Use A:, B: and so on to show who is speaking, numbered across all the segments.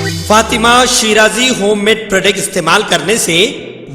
A: Fatima Shirazi home made product استعمال کرنے سے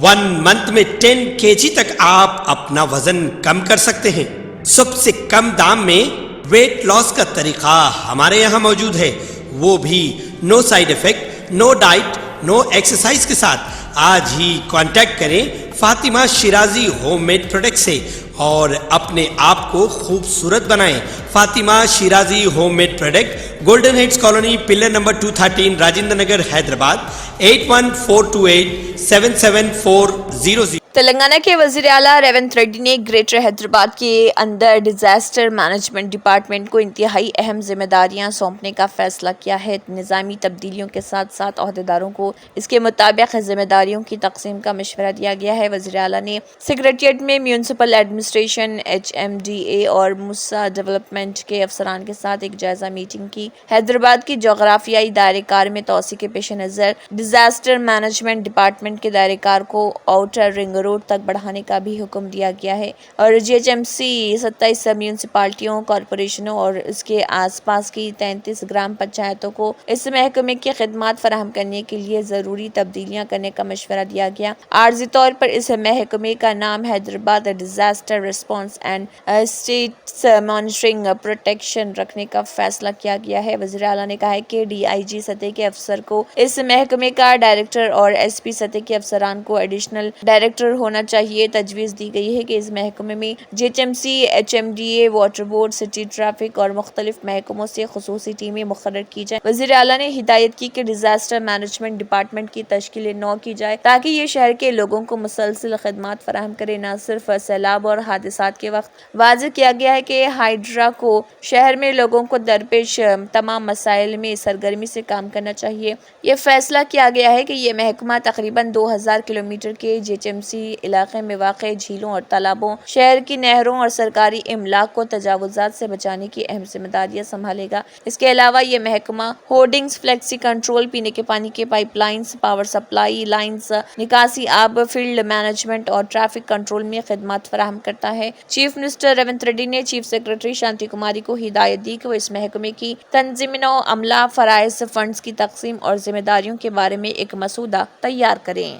A: 1 منتھ میں 10 kg تک آپ اپنا وزن کم کر سکتے ہیں۔ سب سے کم دام میں ویٹ لاس کا طریقہ ہمارے یہاں موجود ہے، وہ بھی no side effect, no diet, no exercise کے ساتھ۔ آج ہی کانٹیکٹ کریں Fatima Shirazi home made product سے اور اپنے آپ کو خوبصورت بنائیں۔ Fatima Shirazi home made product, Golden Heights Colony, pillar number 213، Rajendra Nagar, Hyderabad, 8142877400۔
B: Telangana کے وزیر اعلیٰ ریونت ریڈی نے گریٹر حیدرآباد کے اندر ڈیزاسٹر مینجمنٹ ڈپارٹمنٹ کو انتہائی اہم ذمہ داریاں سونپنے کا فیصلہ کیا ہے۔ نظامی تبدیلیوں کے ساتھ ساتھ عہدیداروں کو اس کے مطابق ذمہ داریوں کی تقسیم کا مشورہ دیا گیا ہے۔ وزیر اعلیٰ نے سکریٹریٹ میں میونسپل ایڈمنسٹریشن، HMDA اور موسا ڈیولپمنٹ کے افسران کے ساتھ ایک جائزہ میٹنگ کی۔ حیدرآباد کی جغرافیائی دائرہ کار میں توسیع کے پیش نظر ڈیزاسٹر مینجمنٹ ڈپارٹمنٹ کے دائرہ کار کو آؤٹر رنگ روڈ تک بڑھانے کا بھی حکم دیا گیا ہے اور GHMC 27 میونسپالٹیوں، کارپوریشنوں اور اس کے آس پاس کی 33 گرام پنچایتوں کو اس محکمے کی خدمات فراہم کرنے کے لیے ضروری تبدیلیاں کرنے کا مشورہ دیا گیا۔ عارضی طور پر اس محکمے کا نام Hyderabad Disaster Response and Assets Monitoring Protection رکھنے کا فیصلہ کیا گیا ہے۔ وزیر اعلیٰ نے کہا کہ DIG سطح کے افسر کو اس محکمے کا ڈائریکٹر اور SP سطح کے افسران کو ایڈیشنل ڈائریکٹر ہونا چاہیے۔ تجویز دی گئی ہے کہ اس محکمے میں GHMC، HMDA، water board, city traffic اور مختلف محکموں سے خصوصی ٹیمیں مقرر کی جائیں۔ وزیر اعلیٰ نے ہدایت کی کہ ڈیزاسٹر مینجمنٹ ڈپارٹمنٹ کی تشکیل نو کی جائے تاکہ یہ شہر کے لوگوں کو مسلسل خدمات فراہم کرے، نہ صرف سیلاب اور حادثات کے وقت۔ واضح کیا گیا ہے کہ ہائیڈرا کو شہر میں لوگوں کو درپیش تمام مسائل میں سرگرمی سے کام کرنا چاہیے۔ یہ فیصلہ کیا گیا ہے کہ یہ محکمہ تقریباً 2000 کلومیٹر کے GHMC علاقے میں واقع جھیلوں اور تالابوں، شہر کی نہروں اور سرکاری املاک کو تجاوزات سے بچانے کی اہم ذمہ داریاں سنبھالے گا۔ اس کے علاوہ یہ محکمہ ہورڈنگز، فلیکسی کنٹرول، پینے کے پانی کے pipe lines, power supply lines, نکاسی آب، فیلڈ مینجمنٹ اور ٹریفک کنٹرول میں خدمات فراہم کرتا ہے۔ چیف منسٹر ریونت ریڈی نے چیف سیکرٹری شانتی کماری کو ہدایت دی کہ وہ اس محکمے کی تنظیموں، عملہ، فرائض، فنڈز کی تقسیم اور ذمہ داریوں کے بارے میں ایک مسودہ تیار کریں۔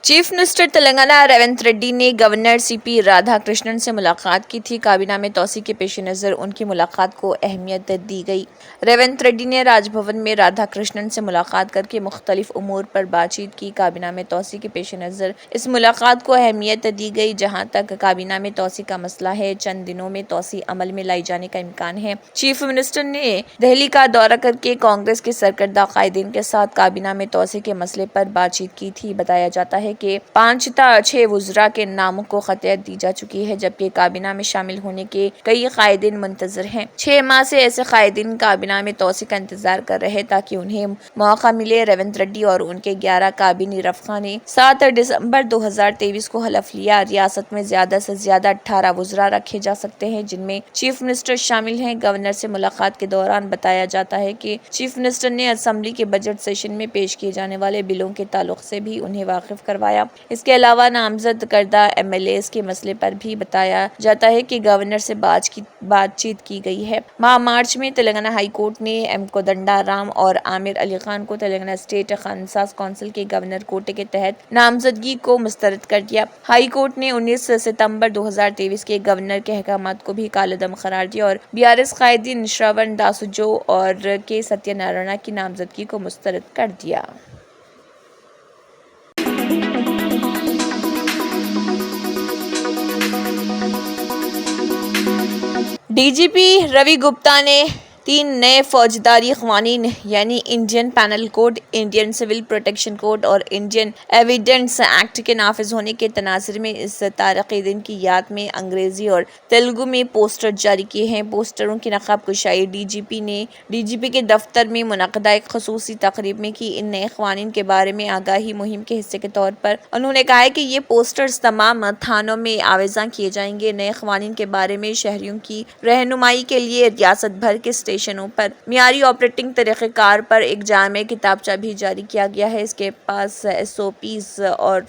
B: چیف منسٹر تلنگانہ ریونت ریڈی نے گورنر CP رادھا کرشنن سے ملاقات کی تھی۔ کابینہ میں توسیع کے پیش نظر ان کی ملاقات کو اہمیت دی گئی۔ ریونت ریڈی نے راج بھون میں رادھا کرشنن سے ملاقات کر کے مختلف امور پر بات چیت کی۔ کابینہ میں توسیع کے پیش نظر اس ملاقات کو اہمیت دی گئی۔ جہاں تک کابینہ میں توسیع کا مسئلہ ہے، چند دنوں میں توسیع عمل میں لائی جانے کا امکان ہے۔ چیف منسٹر نے دہلی کا دورہ کر کے کانگریس کے سرکردہ قائدین کے ساتھ کابینہ میں توسیع کے مسئلے پر بات چیت کی تھی۔ بتایا جاتا ہے کہ 5 تا 6 وزراء کے ناموں کو خطیت دی جا چکی ہے، جبکہ کابینہ میں شامل ہونے کے کئی قائدین منتظر ہیں۔ 6 ماہ سے ایسے قائدین کابینہ میں توسیع کا انتظار کر رہے تاکہ انہیں موقع ملے۔ ریونت ریڈی اور ان کے 11 کابینی رفقا نے 7 دسمبر 2023 کو حلف لیا۔ ریاست میں زیادہ سے زیادہ 18 وزراء رکھے جا سکتے ہیں، جن میں چیف منسٹر شامل ہیں۔ گورنر سے ملاقات کے دوران بتایا جاتا ہے کہ چیف منسٹر نے اسمبلی کے بجٹ سیشن میں پیش کیے جانے والے بلوں کے تعلق سے بھی انہیں واقف کروایا۔ اس کے علاوہ نامزد کردہ MLAs کے مسئلے پر بھی بتایا جاتا ہے کہ گورنر سے بات چیت کی گئی ہے۔ ماہ مارچ میں تلنگانہ ہائی کورٹ نے M کودنڈا رام اور عامر علی خان کو تلنگانہ اسٹیٹ قانونساز کونسل کے گورنر کوٹے کے تحت نامزدگی کو مسترد کر دیا۔ ہائی کورٹ نے 19 ستمبر 2023 کے گورنر کے احکامات کو بھی کالعدم قرار دیا اور BRS قائدین شرون داسوجو اور K ستیہ نارائنا کی نامزدگی کو مسترد کر دیا۔ DGP روی گپتا نے 3 نئے فوجداری قوانین یعنی Indian Penal Code, Indian Civil Protection Code اور انڈین ایویڈنس ایکٹ کے نافذ ہونے کے تناظر میں اس تاریخی دن کی یاد میں انگریزی اور تیلگو میں پوسٹر جاری کیے ہیں۔ پوسٹروں کی نقاب کشائی DGP نے DGP کے دفتر میں منعقدہ ایک خصوصی تقریب میں کی۔ ان نئے قوانین کے بارے میں آگاہی مہم کے حصے کے طور پر انہوں نے کہا کہ یہ پوسٹرز تمام تھانوں میں آویزاں کیے جائیں گے۔ نئے قوانین کے بارے میں شہریوں کی رہنمائی کے لیے ریاست بھر کے اسٹیشن اسٹیشنوں پر معیاری آپریٹنگ طریقہ کار پر ایک جامع کتابچہ بھی جاری کیا گیا ہے۔ اس کے پاس SOPs اور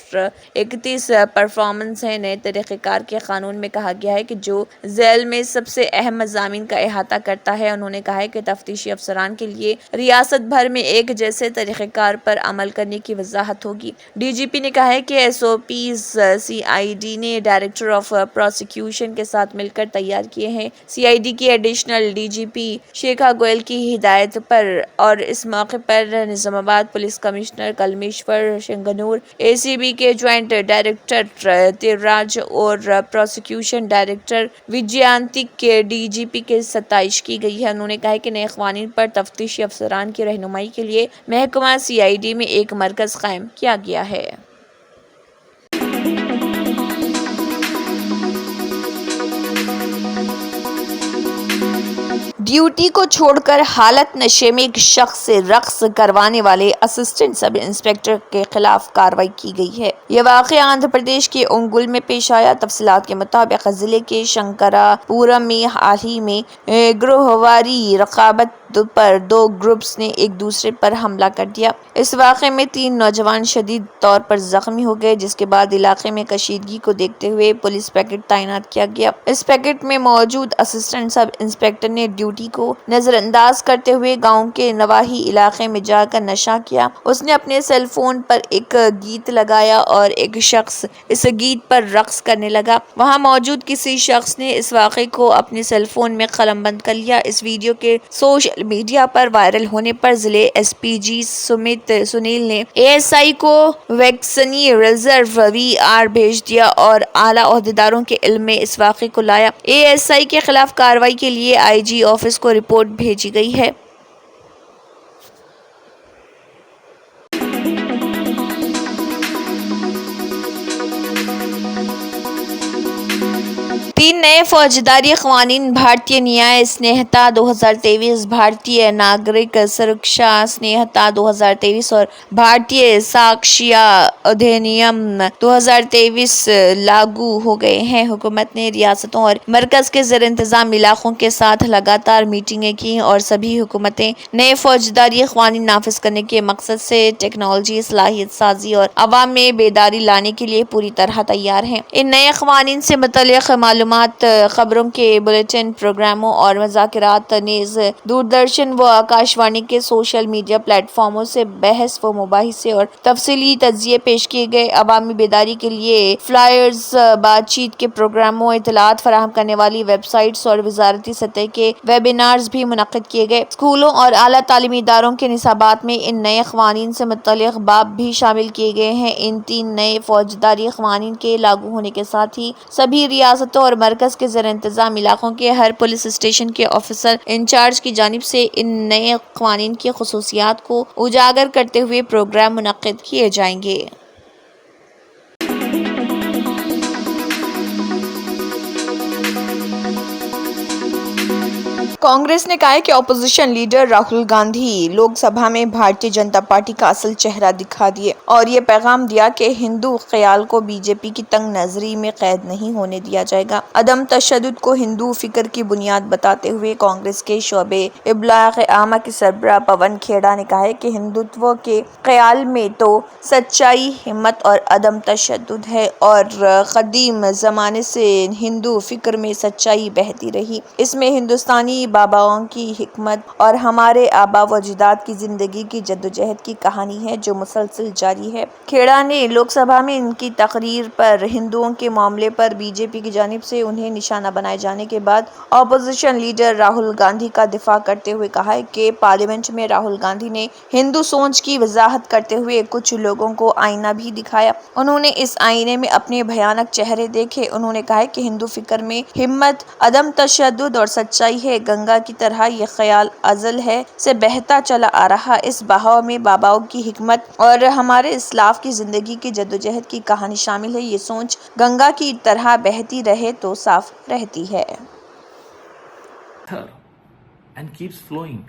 B: 31 پرفارمنس ہیں۔ نئے طریقہ کار کے قانون میں کہا گیا ہے کہ جو ذیل میں سب سے اہم مضامین کا احاطہ کرتا ہے۔ انہوں نے کہا ہے کہ تفتیشی افسران کے لیے ریاست بھر میں ایک جیسے طریقہ کار پر عمل کرنے کی وضاحت ہوگی۔ DGP نے کہا ہے کہ SOPs CID نے ڈائریکٹر آف پروسیکیوشن کے ساتھ مل کر تیار کیے ہیں۔ CID کی ایڈیشنل DGP شیکھا گوئل کی ہدایت پر اور اس موقع پر نظام آباد پولیس کمشنر کلمیشور شنگنور، ACB کے جوائنٹ ڈائریکٹر تیراج اور پروسیکیوشن ڈائریکٹر وجیانتک کے DGP کی ستائش کی گئی ہے۔ انہوں نے کہا کہ نئے قوانین پر تفتیشی افسران کی رہنمائی کے لیے محکمہ CID میں ایک مرکز قائم کیا گیا ہے۔ ڈیوٹی کو چھوڑ کر حالت نشے میں ایک شخص سے رقص کروانے والے اسسٹنٹ سب انسپکٹر کے خلاف کارروائی کی گئی ہے۔ یہ واقعہ آندھرا پردیش کے انگول میں پیش آیا۔ تفصیلات کے مطابق ضلع کے شنکرا پورم میں حال ہی میں گروہواری رقابت پر دو گروپس نے ایک دوسرے پر حملہ کر دیا۔ اس واقعے میں 3 نوجوان شدید طور پر زخمی ہو گئے، جس کے بعد علاقے میں کشیدگی کو دیکھتے ہوئے پولیس پیکٹ تعینات کیا گیا۔ اس پیکٹ میں موجود اسسٹنٹ سب انسپکٹر نے ڈیوٹی کو نظر انداز کرتے ہوئے گاؤں کے نواحی علاقے میں جا کر نشہ کیا۔ اس نے اپنے سیل فون پر ایک گیت لگایا اور ایک شخص اس گیت پر رقص کرنے لگا۔ وہاں موجود کسی شخص نے اس واقعے کو اپنے سیل فون میں قلم بند کر لیا۔ اس ویڈیو کے سوشل میڈیا پر وائرل ہونے پر ضلع SPG سمیت سنیل نے ASI کو ویکسنی ریزرو VR بھیج دیا اور اعلیٰ عہدیداروں کے علم میں اس واقعے کو لایا۔ ASI کے خلاف کارروائی کے لیے IG آفس کو رپورٹ بھیجی گئی ہے۔ 3 نئے فوجداری قوانین بھارتیہ نیائے سنہتا 2023، بھارتیہ ناگرک سرکشا سنہتا 2023 اور بھارتیہ ساکشیہ ادھینیم 2023 لاگو ہو گئے ہیں۔ حکومت نے ریاستوں اور مرکز کے زیر انتظام علاقوں کے ساتھ لگاتار میٹنگیں کی اور سبھی حکومتیں نئے فوجداری قوانین نافذ کرنے کے مقصد سے ٹیکنالوجی، صلاحیت سازی اور عوام میں بیداری لانے کے لیے پوری طرح تیار ہیں۔ ان نئے قوانین سے متعلق معلومات، خبروں کے بلیٹن، پروگراموں اور مذاکرات نیز دوردرشن و آکاشوانی کے سوشل میڈیا پلیٹ فارموں سے بحث و مباحثے اور تفصیلی تجزیے پیش کیے گئے۔ عوامی بیداری کے لیے فلائرز، بات چیت کے پروگراموں، اطلاعات فراہم کرنے والی ویب سائٹس اور وزارتی سطح کے ویبینارز بھی منعقد کیے گئے۔ اسکولوں اور اعلیٰ تعلیمی اداروں کے نصابات میں ان نئے قوانین سے متعلق باب بھی شامل کیے گئے ہیں۔ ان 3 نئے فوجداری قوانین کے لاگو ہونے کے ساتھ ہی سبھی ریاستوں اور مرکز کے زیر انتظام علاقوں کے ہر پولیس اسٹیشن کے آفیسر انچارج کی جانب سے ان نئے قوانین کی خصوصیات کو اجاگر کرتے ہوئے پروگرام منعقد کیے جائیں گے۔ کانگریس نے کہا ہے کہ اپوزیشن لیڈر راہل گاندھی لوک سبھا میں بھارتیہ جنتا پارٹی کا اصل چہرہ دکھا دیے اور یہ پیغام دیا کہ ہندو خیال کو BJP کی تنگ نظری میں قید نہیں ہونے دیا جائے گا۔ عدم تشدد کو ہندو فکر کی بنیاد بتاتے ہوئے کانگریس کے شعبے ابلاغ عامہ کے سربراہ پون کھیڑا نے کہا ہے کہ ہندوتو کے خیال میں تو سچائی، ہمت اور عدم تشدد ہے اور قدیم زمانے سے ہندو فکر میں سچائی بہتی رہی۔ اس میں ہندوستانی باباؤں کی حکمت اور ہمارے آبا و اجداد کی زندگی کی جدوجہد کی کہانی ہے جو مسلسل جاری ہے۔ کھیڑا نے لوک سبھا میں ان کی تقریر پر ہندوؤں کے معاملے پر BJP کی جانب سے انہیں نشانہ بنائے جانے کے بعد اپوزیشن لیڈر راہل گاندھی کا دفاع کرتے ہوئے کہا کہ پارلیمنٹ میں راہل گاندھی نے ہندو سوچ کی وضاحت کرتے ہوئے کچھ لوگوں کو آئینہ بھی دکھایا۔ انہوں نے اس آئینے میں اپنے بھیانک چہرے دیکھے۔ انہوں نے کہا کہ ہندو فکر میں ہمت، عدم تشدد اور سچائی ہے۔ گنگا کی طرح یہ خیال ازل ہے سے بہتا چلا آ رہا۔ اس بہاؤ میں باباؤں کی حکمت اور ہمارے اسلاف کی زندگی کی جدوجہد کی کہانی شامل ہے۔ یہ سوچ گنگا کی طرح بہتی رہے تو صاف رہتی ہے۔
C: and keeps flowing.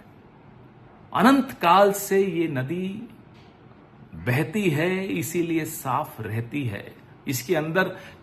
C: انت کال سے یہ ندی بہتی ہے، اسی لیے صاف رہتی ہے۔ اس کے اندر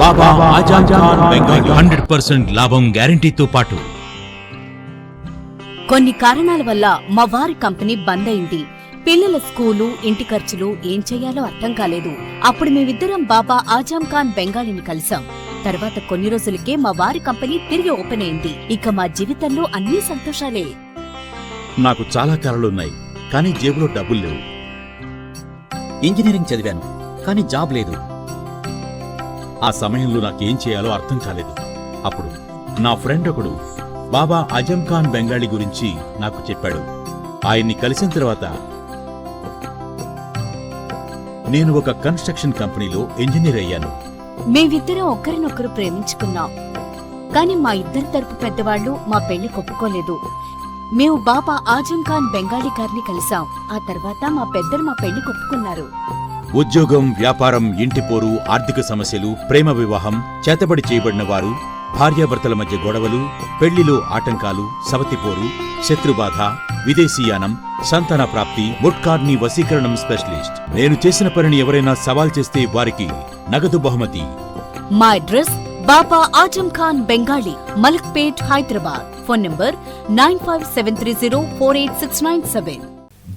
D: బాబా ఆజాం ఖాన్ బెంగాలీ 100% లాభం గ్యారంటీతో పాటు.
E: కొన్ని కారణాల వల్ల మా వారి కంపెనీ బంద్ అయింది. పిల్లల స్కూలు, ఇంటి ఖర్చులు ఏం చెయ్యాలో అర్థం కాలేదు. అప్పుడు మేమిద్దరం బాబా ఆజాం ఖాన్ బెంగాలీని కలిసాం. తర్వాత కొన్ని రోజులకే మా వారి కంపెనీ తిరిగి ఓపెన్ అయింది. ఇక మా జీవితంలో అన్ని సంతోషాలే.
D: నాకు చాలా కలలున్నాయి, కానీ జేబులో డబ్బులు లేవు.
F: ఇంజనీరింగ్ చదివాను, కానీ జాబ్ లేదు.
D: ఆ సమయంలో నాకేం చేయాలో అర్థం కాలేదు. అప్పుడు నా ఫ్రెండ్ ఒకడు బాబా ఆజం ఖాన్ బెంగాలీ గురించి నాకు చెప్పాడు. ఆయన్ని కలిసిన తర్వాత నేను ఒక కన్స్ట్రక్షన్ కంపెనీలో ఇంజనీర్ అయ్యాను.
E: మేమిద్దరం ఒకరినొకరు ప్రేమించుకున్నాం. కానీ మా ఇద్దరి తరపు పెద్దవాళ్లు మా పెళ్లి ఒప్పుకోలేదు. మేము బాబా ఆజం ఖాన్ బెంగాలీ గారిని కలిసాం. ఆ తర్వాత మా పెద్దలు మా పెళ్లి ఒప్పుకున్నారు.
D: ఉద్యోగం, వ్యాపారం, ఇంటి పోరు, ఆర్థిక సమస్యలు, ప్రేమ వివాహం, చేతబడి చేయబడిన వారు, భార్యాభర్తల మధ్య గొడవలు, పెళ్లిలో ఆటంకాలు, సవతిపోరు, శత్రుబాధ, విదేశీయానం, సంతాన ప్రాప్తి, ముట్కార్ని వశీకరణం స్పెషలిస్ట్. నేను చేసిన పనిని ఎవరైనా సవాల్ చేస్తే వారికి నగదు బహుమతి.
E: మా address Baba Azam Khan Bengali, Malakpet, Hyderabad. Phone number 9573048697.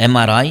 G: MRI,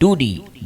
G: 2D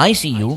G: ICU